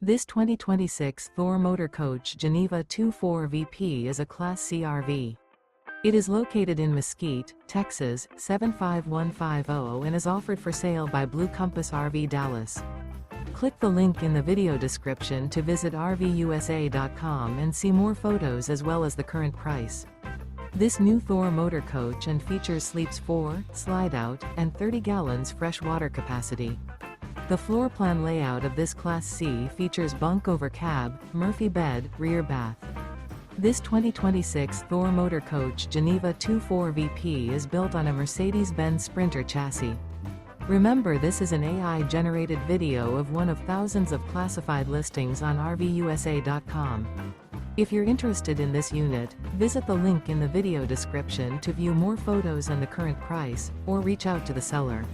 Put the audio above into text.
This 2026 Thor Motor Coach Geneva 24 VP is a Class C RV. It is located in Mesquite, Texas, 75150 and is offered for sale by Blue Compass RV Dallas. Click the link in the video description to visit RVUSA.com and see more photos as well as the current price. This new Thor Motor Coach and features sleeps 4, slide-out, and 30 gallons fresh water capacity. The floor plan layout of this Class C features bunk over cab, Murphy bed, rear bath. This 2026 Thor Motor Coach Geneva 24 VP is built on a Mercedes Benz Sprinter chassis. Remember, this is an AI-generated video of one of thousands of classified listings on RVUSA.com. If you're interested in this unit, visit the link in the video description to view more photos and the current price, or reach out to the seller.